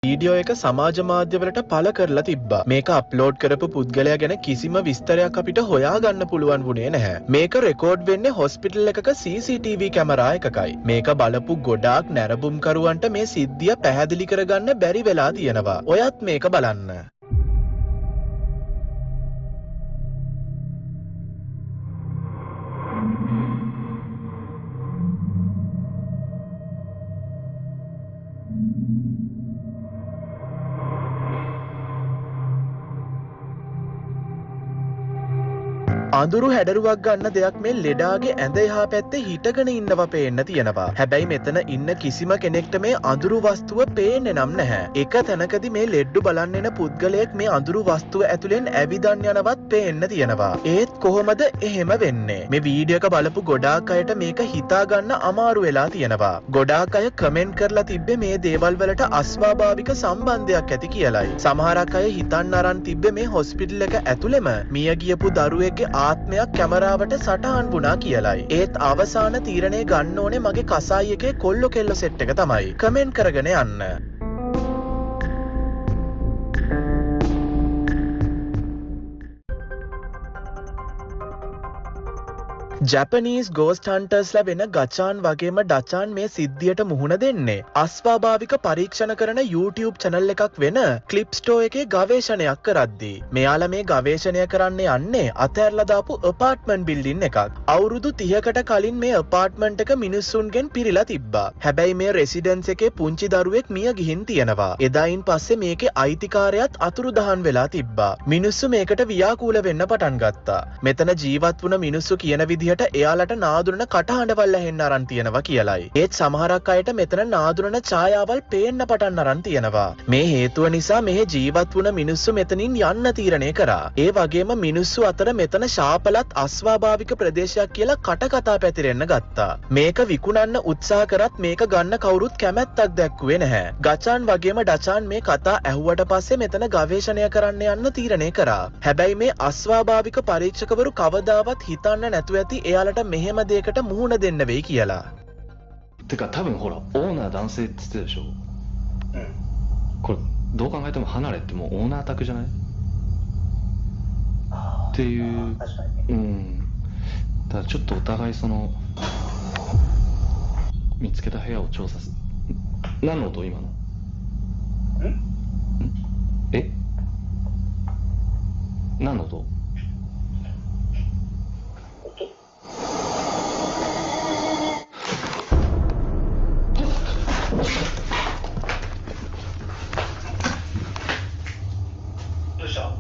Video එක සමාජ මාධ්‍යවලට පළ කරලා තිබ්බා. මේක අප්ලෝඩ් කරපු පුද්ගලයා ගැන කිසිම විස්තරයක් අපිට හොයාගන්න පුළුවන් වුණේ නැහැ. මේක රෙකෝඩ් වෙන්නේ හොස්පිටල් එකක CCTV කැමරා එකකයි. මේක බලපු ගොඩාක් නැරඹුම්කරුවන්ට මේ සිද්ධිය පැහැදිලි කරගන්න බැරි වෙලා තියෙනවා. ඔයත් මේක බලන්න. අඳුරු හැඩරුවක් ගන්න දෙයක් මේ ලෙඩාගේ ඇඳ එහා පැත්තේ හිටගෙන ඉන්නවා පේන්න තියෙනවා. හැබැයි මෙතන ඉන්න කිසිම කෙනෙක්ට මේ අඳුරු වස්තුව පේන්නේ නම් නැහැ. එක තැනකදී මේ ලෙඩ්ඩු බලන්න එන පුද්ගලයෙක් මේ අඳුරු වස්තුව ඇතුලෙන් ඇවිදන් යනවත් පේන්න තියෙනවා. ඒත් කොහොමද එහෙම වෙන්නේ? මේ වීඩියෝ එක බලපු ගොඩාක් අයට මේක හිතා ගන්න අමාරු වෙලා තියෙනවා. ගොඩාක් අය කමෙන්ට් කරලා තිබ්බේ මේ දේවල් වලට අස්වාභාවික සම්බන්ධයක් ඇති කියලායි. සමහරක් අය හිතන්න අරන් තිබ්බේ මේ හොස්පිටල් එක ඇතුළෙම මිය ගියපු දරුවෙක්ගේ ආත්මයක් කැමරාවට සටහන් වුණා කියලයි. ඒත් අවසාන තීරණය ගන්න ඕනේ මගේ කසායි එකේ කොල්ලෝ කෙල්ලෝ සෙට් එක තමයි. කමෙන්ට් කරගෙන යන්න. ජැපනීස් ගෝස්ට් හන්ටර්ස්ලා වෙන ගචාන් වගේම ඩචාන් මේ සිද්ධියට මුහුණ දෙන්නේ අස්වාභාවික පරීක්ෂණ කරන YouTube channel එකක් වෙන ක්ලිප්ස්ටෝ එකේ ගවේෂණයක් කරද්දී. මෙයාලා මේ ගවේෂණය කරන්න යන්නේ අතෑරලා දාපු apartment building එකක්. අවුරුදු 30කට කලින් මේ apartment එක මිනිස්සුන්ගෙන් පිරීලා තිබ්බා. හැබැයි මේ residence එකේ පුංචි දරුවෙක් මිය ගිහින් තියෙනවා. එදායින් පස්සේ මේකේ අයිතිකාරයාත් අතුරුදහන් වෙලා තිබ්බා. මිනිස්සු මේකට ව්‍යාකූල වෙන්න පටන් ගත්තා. මෙතන ජීවත් වුණ මිනිස්සු කියන විදිහට එයාලට නාදුරන කටහඬවල් ඇහෙන්න අරන් තියෙනවා කියලයි. ඒත් සමහරක් අයට මෙතන නාදුරන ඡායාවල් පේන්න පටන් අරන් තියෙනවා. මේ හේතුව නිසා මෙහි ජීවත් වුණ මිනිස්සු මෙතනින් යන්න තීරණය කරා. ඒ වගේම මිනිස්සු අතර මෙතන ශාපලත් අස්වාභාවික ප්‍රදේශයක් කියලා කටකතා පැතිරෙන්න ගත්තා. මේක විකුණන්න උත්සාහ කරත් මේක ගන්න කවුරුත් කැමැත්තක් දැක්ුවේ නැහැ. ගචාන් වගේම ඩචාන් මේ කතා ඇහුවට පස්සේ මෙතන ගවේෂණය කරන්න යන්න තීරණය කරා. හැබැයි මේ අස්වාභාවික පරීක්ෂකවරු කවදාවත් හිතන්න නැතුව ඇති එයාලට මෙහෙම දෙයකට මුහුණ දෙන්න වෙයි කියලා. てか多分ほらオーナー男性って言ってたでしょ。これどう考えても離れってもうオーナー宅じゃない？っていうだからちょっとお互いその見つけた部屋を調査す何の音今の？え？何の音？どうした？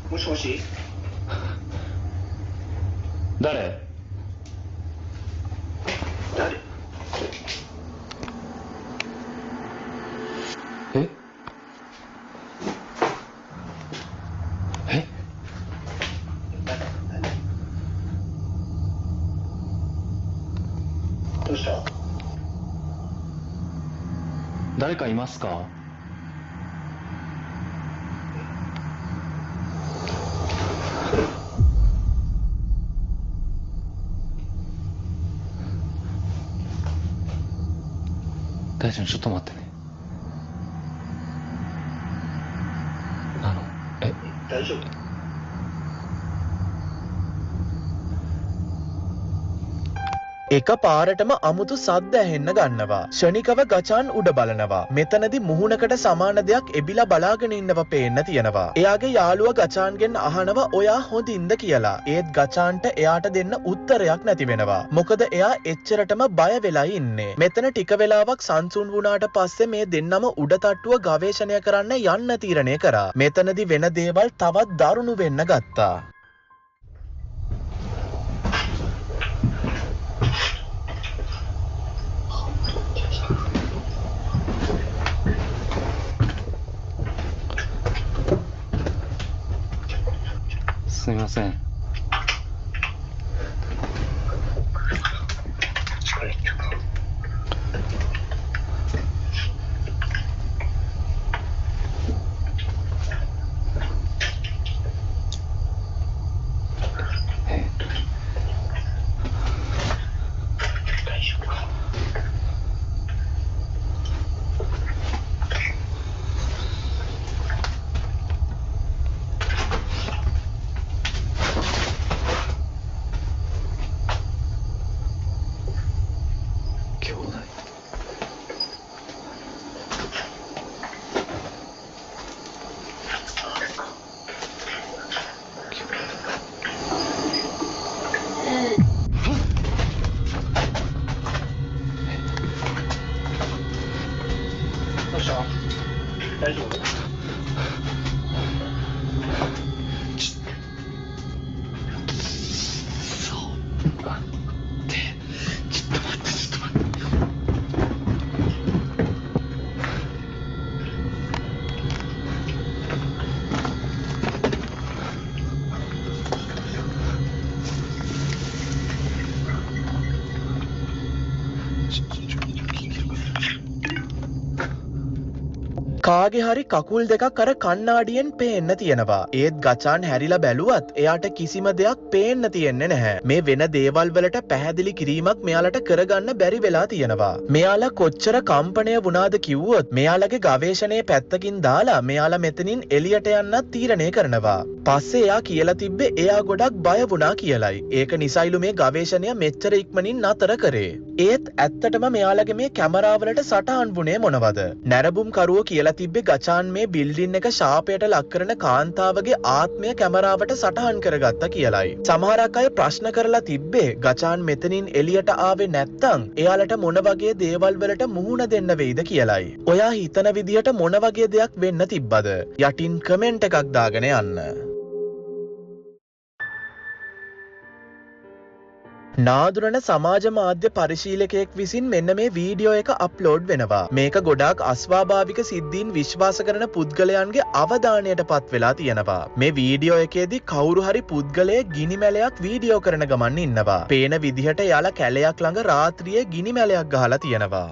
もしもし？誰？誰？え？え？どうした？誰かいますか？大ちゃんちょっと待ってね。大丈夫？එක පාරටම අමුතු සද්ද ඇහෙන්න ගන්නවා. ෂණිකව ගචාන් උඩ බලනවා. මෙතනදී මුහුණකට සමාන දෙයක් එබිලා බලාගෙන ඉන්නවා පේන්න තියෙනවා. එයාගේ යාළුවා ගචාන්ගෙන් අහනවා ඔයා හොඳින්ද කියලා. ඒත් ගචාන්ට එයාට දෙන්න උත්තරයක් නැති වෙනවා. මොකද එයා එච්චරටම බය වෙලා ඉන්නේ. මෙතන ටික වෙලාවක් සංසුන් වුණාට පස්සේ මේ දෙන්නම උඩ තට්ටුව ගවේෂණය කරන්න යන්න තීරණය කරා. මෙතනදී වෙන දේවල් තවත් දරුණු වෙන්න ගත්තා. すみません。කාගේ හරි කකුල් දෙකක් අර කණ්ණාඩියෙන් පේන්න තියෙනවා. ඒත් ගචාන් හැරිලා බැලුවත් එයාට කිසිම දෙයක් පේන්න තියෙන්නේ නැහැ. මේ වෙන දේවල් වලට පැහැදිලි කිරීමක් මෙයාලට කරගන්න බැරි වෙලා තියෙනවා. මෙයාලා කොච්චර කම්පණය වුණාද කිව්වොත් මෙයාලගේ ගවේෂණයේ පැත්තකින් දාලා මෙයාලා මෙතනින් එළියට යන්නත් තීරණය කරනවා. පස්සේ එයා කියලා තිබ්බේ එයා ගොඩක් බය වුණා කියලයි. ඒක නිසයිලු මේ ගවේෂණය මෙච්චර ඉක්මනින් නතර කරේ. ඒත් ඇත්තටම මෙයාලගේ මේ කැමරාවලට සටහන් වුණේ මොනවද? නැරඹුම් කරුවෝ කියලා තිබ්බේ ගචාන් මේ බිල්ඩින් එක ශාපයට ලක් කරන කාන්තාවගේ ආත්මය කැමරාවට සටහන් කරගත්තා කියලයි. සමහරක් අය ප්‍රශ්න කරලා තිබ්බේ ගචාන් මෙතනින් එළියට ආවේ නැත්තම් එයාලට මොන වගේ දේවල් වලට මුහුණ දෙන්න වෙයිද කියලයි. ඔයා හිතන විදියට මොන වගේ දෙයක් වෙන්න තිබ්බද? යටින් කමෙන්ට් එකක් දාගෙන යන්න. නාදුරන සමාජ මාධ්‍ය පරිශීලකයෙක් විසින් මෙන්න මේ වීඩියෝ එක අප්ලෝඩ් වෙනවා. මේක ගොඩාක් අස්වාභාවික සිද්ධීන් විශ්වාස කරන පුද්ගලයන්ගේ අවධානයට පත් වෙලා තියෙනවා. මේ වීඩියෝ එකේදී කවුරු හරි පුද්ගලයෙක් ගිනි මැලයක් වීඩියෝ කරන ගමන් ඉන්නවා. පේන විදිහට එයාලා කැලයක් ළඟ රාත්‍රියේ ගිනි මැලයක් ගහලා තියෙනවා.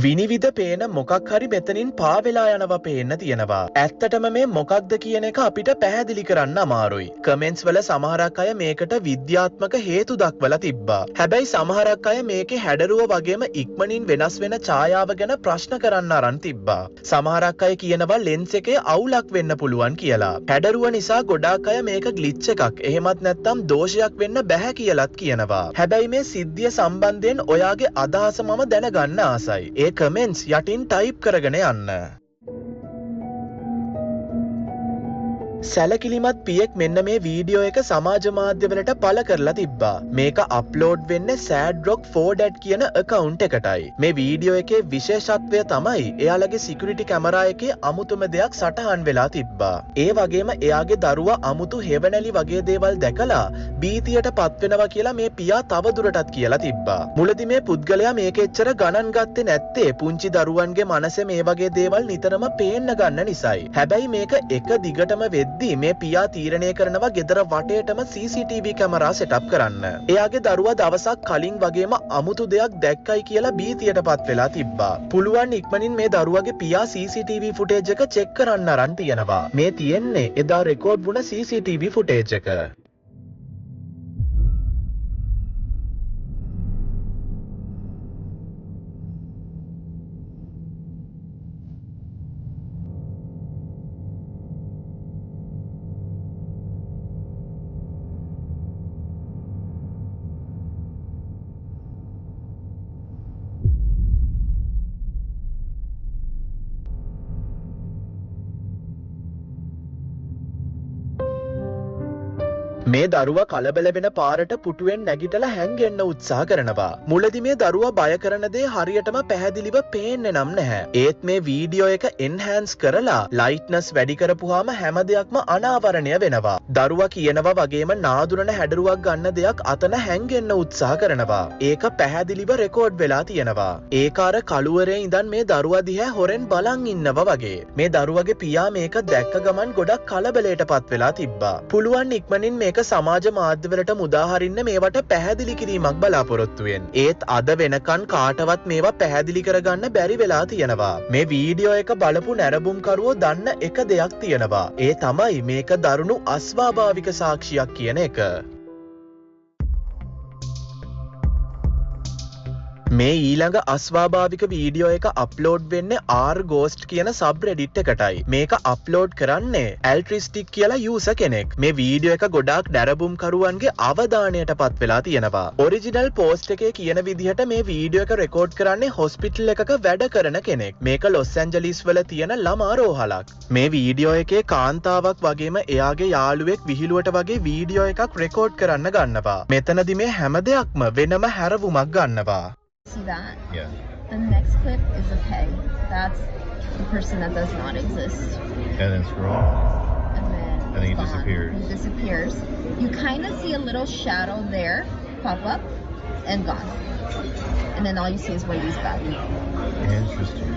විනිවිද පේන මොකක් හරි මෙතනින් පාවෙලා යනවා පේන්න තියෙනවා. ඇත්තටම මේ මොකක්ද කියන එක අපිට පැහැදිලි කරන්න අමාරුයි. කමෙන්ට්ස් වල සමහරක් අය මේකට විද්‍යාත්මක හේතු දක්වලා තිබ්බා. හැබැයි සමහරක් අය මේකේ හැඩරුව වගේම ඉක්මනින් වෙනස් වෙන ඡායාව ගැන ප්‍රශ්න කරන්න අරන් තිබ්බා. සමහරක් අය කියනවා ලෙන්ස් එකේ අවුලක් වෙන්න පුළුවන් කියලා. හැඩරුව නිසා ගොඩාක් අය මේක ග්ලිච් එකක් එහෙමත් නැත්නම් දෝෂයක් වෙන්න බෑ කියලාත් කියනවා. හැබැයි මේ සිද්ධිය සම්බන්ධයෙන් ඔයාගේ අදහස මම දැනගන්න ආසයි. ඒ කමෙන්ට්ස් යටින් ටයිප් කරගෙන යන්න. සැලකිලිමත් පියෙක් මෙන්න මේ වීඩියෝ එක සමාජ මාධ්‍යවලට පළ කරලා තිබ්බා. මේක අප්ලෝඩ් වෙන්නේ SadRock 4dad කියන account එකටයි. මේ වීඩියෝ එකේ විශේෂත්වය තමයි එයාලගේ සිකියුරිටි කැමරා එකේ අමුතුම දෙයක් සටහන් වෙලා තිබ්බා. ඒ වගේම එයාගේ දරුවා අමුතු හෙවණැලි වගේ දේවල් දැකලා බීතියට පත් වෙනවා කියලා මේ පියා තව දුරටත් කියලා තිබ්බා. මුලදී මේ පුද්ගලයා මේක එච්චර ගණන් ගත්තේ නැත්තේ පුංචි දරුවන්ගේ මනසේ මේ වගේ දේවල් නිතරම පේන්න ගන්න නිසායි. හැබැයි මේක එක දිගටම මේ පියා තීරණය කරනවා ගෙදර වටේටම CCTV කැමරා සෙටප් කරන්න. එයාගේ දරුවා දවසක් කලින් වගේම අමුතු දෙයක් දැක්කයි කියලා බීතියට පත් වෙලා තිබ්බා. පුළුවන් ඉක්මනින් මේ දරුවගේ පියා CCTV ෆුටේජ් එක චෙක් කරන්න අරන් තියෙනවා. මේ තියෙන්නේ එදා රෙකෝඩ් වුණ CCTV ෆුටේජ් එක. මේ දරුවා කලබල වෙන පාරට පුටුවෙන් නැගිටලා හැංගෙන්න උත්සාහ කරනවා. මුලදී මේ දරුවා බය කරන දේ හරියටම පැහැදිලිව පේන්නේ නම් නැහැ. ඒත් මේ වීඩියෝ එක එන්හාන්ස් කරලා ලයිට්නස් වැඩි කරපුවාම හැම දෙයක්ම අනාවරණය වෙනවා. දරුවා කියනවා වගේම නාදුරන හැඩරුවක් ගන්න දෙයක් අතන හැංගෙන්න උත්සාහ කරනවා. ඒක පැහැදිලිව රෙකෝඩ් වෙලා තියෙනවා. ඒක අර කළුවරේ ඉඳන් මේ දරුවා දිහා හොරෙන් බලන් ඉන්නවා වගේ. මේ දරුවගේ පියා මේක දැක්ක ගමන් ගොඩක් කලබලයටපත් වෙලා තිබ්බා. පුළුවන් ඉක්මනින් මේක සමාජ මාධ්‍යවලට මුදාහරින්න මේවට පැහැදිලි කිරීමක් බලාපොරොත්තු වෙන. ඒත් අද වෙනකන් කාටවත් මේවා පැහැදිලි කරගන්න බැරි වෙලා තියෙනවා. මේ වීඩියෝ එක බලපු නැරඹුම්කරුවෝ දන්න එක දෙයක් තියෙනවා. ඒ තමයි මේක දරුණු අස්වාභාවික සාක්ෂියක් කියන එක. මේ ඊළඟ අස්වාභාවික වීඩියෝ එක අප්ලෝඩ් වෙන්නේ R-Ghost කියන සබ්රෙඩිට් එකටයි. මේක අප්ලෝඩ් කරන්නේ Altruistic කියලා යූසර් කෙනෙක්. මේ වීඩියෝ එක ගොඩාක් නැරඹුම්කරුවන්ගේ අවධානයට පත් වෙලා තියෙනවා. ඔරිජිනල් පෝස්ට් එකේ කියන විදිහට මේ වීඩියෝ එක රෙකෝඩ් කරන්නේ හොස්පිටල් එකක වැඩ කරන කෙනෙක්. මේක ලොස් ඇන්ජලිස් වල තියෙන ළමා රෝහලක්. මේ වීඩියෝ එකේ කාන්තාවක් වගේම එයාගේ යාළුවෙක් විහිළුවට වගේ වීඩියෝ එකක් රෙකෝඩ් කරන්න ගන්නවා. මෙතනදි මේ හැම දෙයක්ම වෙනම හැරවුමක් ගන්නවා. See that? Yeah. The next clip is a peg. That's the person that does not exist. And then scroll. And then And then he it's gone. disappears. He disappears. You kind of see a little shadow there pop up and gone. and then all you see is Whitey's back. Interesting.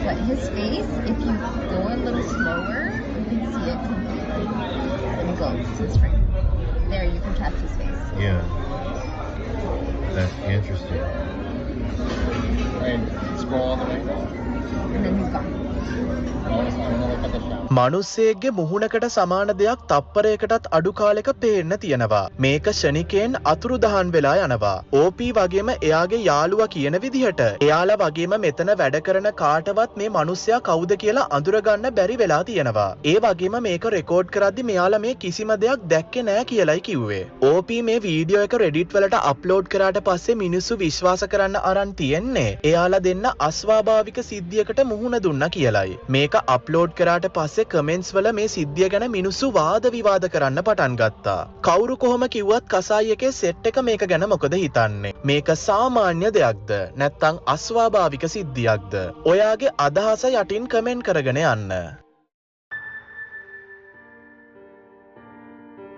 But his face, if you go a little slower, you can see it completely. Let me go to the screen. There, you can catch his face. Yeah. That's interesting. And scroll all the way. And then he's gone. I want to look at the shot. මනුස්සයෙක්ගේ මුහුණකට සමාන දෙයක් තප්පරයකටත් අඩු කාලෙක පේන්න තියෙනවා. මේක ෂණිකයෙන් අතුරුදහන් වෙලා යනවා. OP වගේම එයාගේ යාළුවා කියන විදිහට එයාලා වගේම මෙතන වැඩ කරන කාටවත් මේ මනුස්සයා කවුද කියලා අඳුරගන්න බැරි වෙලා තියෙනවා. ඒ වගේම මේක රෙකෝඩ් කරද්දි මෙයාලා මේ කිසිම දෙයක් දැක්කේ නෑ කියලායි කිව්වේ. OP මේ වීඩියෝ එක Reddit වලට අප්ලෝඩ් කරාට පස්සේ මිනිස්සු විශ්වාස කරන්න අරන් තියෙන්නේ එයාලා දෙන්න අස්වාභාවික සිද්ධියකට මුහුණ දුන්නා කියලායි. මේක අප්ලෝඩ් කරාට පස්සේ කමෙන්ට්ස් වල මේ සිද්ධිය ගැන මිනිස්සු වාද විවාද කරන්න පටන් ගත්තා. කවුරු කොහොම කිව්වත් කසායි එකේ සෙට් එක මේක ගැන මොකද හිතන්නේ? මේක සාමාන්‍ය දෙයක්ද නැත්නම් අස්වාභාවික සිද්ධියක්ද? ඔයාගේ අදහස යටින් කමෙන්ට් කරගෙන යන්න.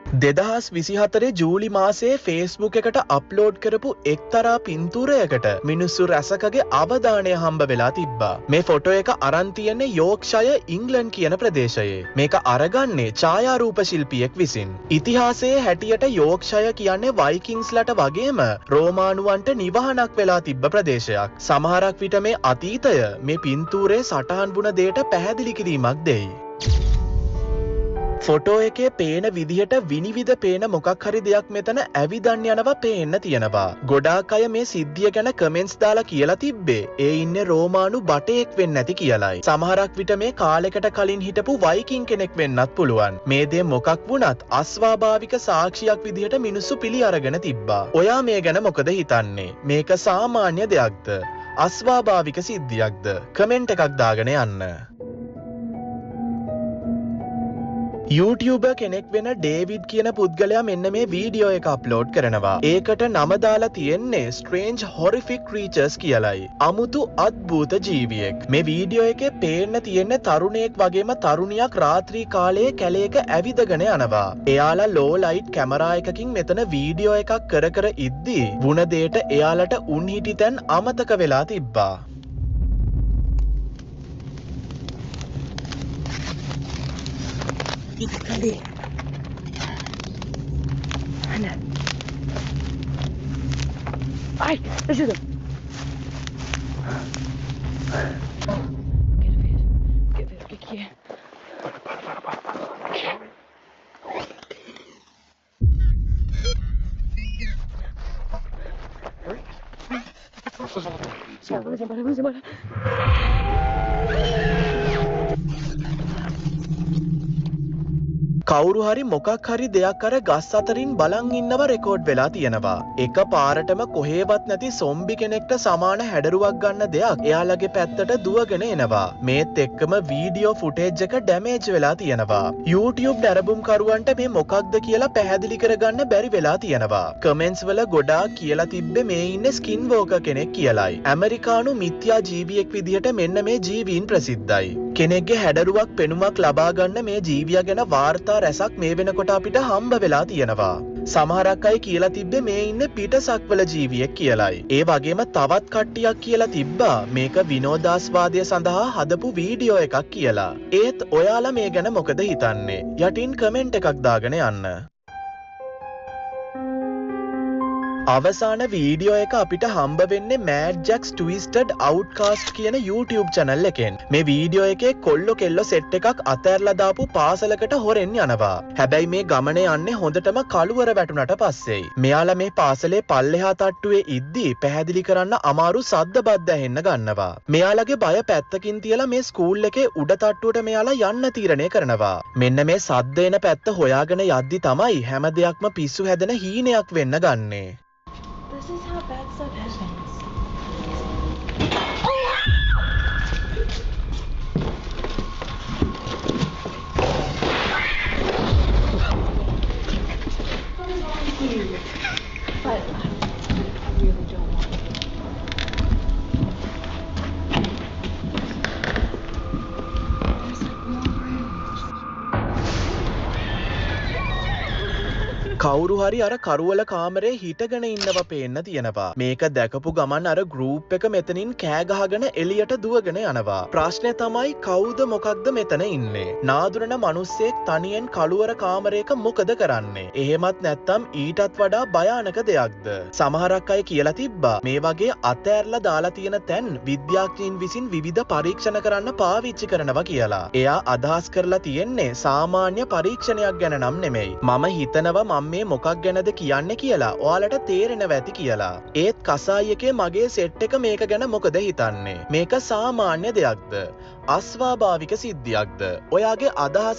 2024 ජූලි මාසයේ Facebook එකට අප්ලෝඩ් කරපු එක්තරා පින්තූරයකට මිනිස්සු රැසකගේ අවධානය හම්බ වෙලා තිබ්බා. මේ ෆොටෝ එක අරන් තියෙන්නේ යෝක්ෂයර් ඉංග්ලන්ඩ් කියන ප්‍රදේශයේ. මේක අරගන්නේ ඡායාරූප ශිල්පියෙක් විසින්. ඉතිහාසයේ හැටියට යෝක්ෂයර් කියන්නේ වයිකින්ස්ලට වගේම රෝමානුවන්ට නිවහනක් වෙලා තිබ්බ ප්‍රදේශයක්. සමහරක් විට මේ අතීතය මේ පින්තූරේ සටහන් වුණ දෙයට පැහැදිලි කිරීමක් දෙයි. ෆොටෝ එකේ පේන විදිහට විනිවිද පේන මොකක් හරි දෙයක් මෙතන ඇවිදන් යනවා පේන්න තියෙනවා. ගොඩාක් අය මේ සිද්ධිය ගැන කමෙන්ට්ස් දාලා කියලා තිබ්බේ ඒ ඉන්නේ රෝමානු බටයෙක් වෙන්න ඇති කියලායි. සමහරක් විට මේ කාලෙකට කලින් හිටපු වයිකින් කෙනෙක් වෙන්නත් පුළුවන්. මේ දේ මොකක් වුණත් අස්වාභාවික සාක්ෂියක් විදිහට මිනිස්සු පිළි අරගෙන තිබ්බා. ඔයා මේ ගැන මොකද හිතන්නේ? මේක සාමාන්‍ය දෙයක්ද? අස්වාභාවික සිද්ධියක්ද? කමෙන්ට් එකක් දාගෙන යන්න. YouTuber කෙනෙක් වෙන ඩේවිඩ් කියන පුද්ගලයා මෙන්න මේ වීඩියෝ එක අප්ලෝඩ් කරනවා. ඒකට නම දාලා තියෙන්නේ Strange Horrific Creatures කියලායි. අමුතු අද්භූත ජීවියෙක්. මේ වීඩියෝ එකේ පේන්න තියෙන්නේ තරුණයෙක් වගේම තරුණියක් රාත්‍රී කාලයේ කැලේක ඇවිදගෙන යනවා. එයාලා ලෝ ලයිට් කැමරා එකකින් මෙතන වීඩියෝ එකක් කර ඉද්දී වුණ දෙයට එයාලට උන් හිටි තැන් අමතක වෙලා තිබ්බා. Italy. Anna. Ai, ajuda. Quero ver o que é. Vamos embora. කවුරු හරි මොකක් හරි දෙයක් අර ගස් අතරින් බලන් ඉන්නව රෙකෝඩ් වෙලා තියෙනවා. එක පාරටම කොහෙවත් නැති සොම්බි කෙනෙක්ට සමාන හැඩරුවක් ගන්න දෙයක් එයාලගේ පැත්තට දුවගෙන එනවා. මේත් එක්කම වීඩියෝ ෆුටේජ් එක ඩැමේජ් වෙලා තියෙනවා. YouTube නැරඹුම්කරුවන්ට මේ මොකක්ද කියලා පැහැදිලි කරගන්න බැරි වෙලා තියෙනවා. කමෙන්ට්ස් වල ගොඩාක් කියලා තිබ්බේ මේ ඉන්නේ ස්කින් වෝකර් කෙනෙක් කියලායි. ඇමරිකානු මිත්‍යා ජීවියෙක් විදිහට මෙන්න මේ ජීවීන් ප්‍රසිද්ධයි. කෙනෙක්ගේ හැඩරුවක් පෙනුමක් ලබා ගන්න මේ ජීවියා ගැන වාර්තා රැසක් මේ වෙනකොට අපිට හම්බ වෙලා තියෙනවා. සමහරක් අය කියලා තිබ්බේ මේ ඉන්නේ පිටසක්වල ජීවියෙක් කියලායි. ඒ වගේම තවත් කට්ටියක් කියලා තිබ්බා මේක විනෝදාස්වාදය සඳහා හදපු වීඩියෝ එකක් කියලා. ඒත් ඔයාලා මේ ගැන මොකද හිතන්නේ? යටින් කමෙන්ට් එකක් දාගෙන යන්න. අවසාන වීඩියෝ එක අපිට හම්බ වෙන්නේ Mad Jack's Twisted Outcast කියන YouTube channel එකෙන්. මේ වීඩියෝ එකේ කොල්ලෝ කෙල්ලෝ සෙට් එකක් අතෑරලා දාපු පාසලකට හොරෙන් යනවා. හැබැයි මේ ගමනේ යන්නේ හොඳටම කළුවර වැටුණට පස්සේයි. මෙයාලා මේ පාසලේ පල්ලෙහා තට්ටුවේ ඉද්දී පැහැදිලි කරන්න අමාරු සද්ද බද්ද ඇහෙන්න ගන්නවා. මෙයාලගේ බය පැත්තකින් තියලා මේ ස්කූල් එකේ උඩ තට්ටුවට මෙයාලා යන්න තීරණය කරනවා. මෙන්න මේ සද්ද එන පැත්ත හොයාගෙන යද්දි තමයි හැම දෙයක්ම පිස්සු හැදෙන හීනයක් වෙන්න ගන්නේ. This is how bad stuff happens. What is wrong with you? But I really don't want it. There's like more rooms. කවුරු හරි අර කරුවල කාමරේ හිටගෙන ඉන්නව පේන්න තියෙනවා. මේක දැකපු ගමන් අර ගෲප් එක මෙතනින් කෑ ගහගෙන එළියට දුවගෙන යනවා. ප්‍රශ්නේ තමයි කවුද මොකක්ද මෙතන ඉන්නේ? නාදුරන මිනිස්සෙක් තනියෙන් කළුවර කාමරයක මොකද කරන්නේ? එහෙමත් නැත්නම් ඊටත් වඩා භයානක දෙයක්ද? සමහරක් අය කියලා තිබ්බා මේ වගේ අතෑරලා දාලා තියෙන තැන් විද්‍යාඥයින් විසින් විවිධ පරීක්ෂණ කරන්න පාවිච්චි කරනවා කියලා. එයා අදහස් කරලා තියෙන්නේ සාමාන්‍ය පරීක්ෂණයක් ගැන නම් නෙමෙයි. මම හිතනවා මම මේ මොකක් ගැනද කියන්නේ කියලා ඔයාලට තේරෙනවා ඇති කියලා. ඒත් කසායි එකේ මගේ සෙට් එක මේක ගැන මොකද හිතන්නේ? මේක සාමාන්‍ය දෙයක්ද? අස්වාභාවික සිද්ධියක්ද? ඔයාගේ අදහස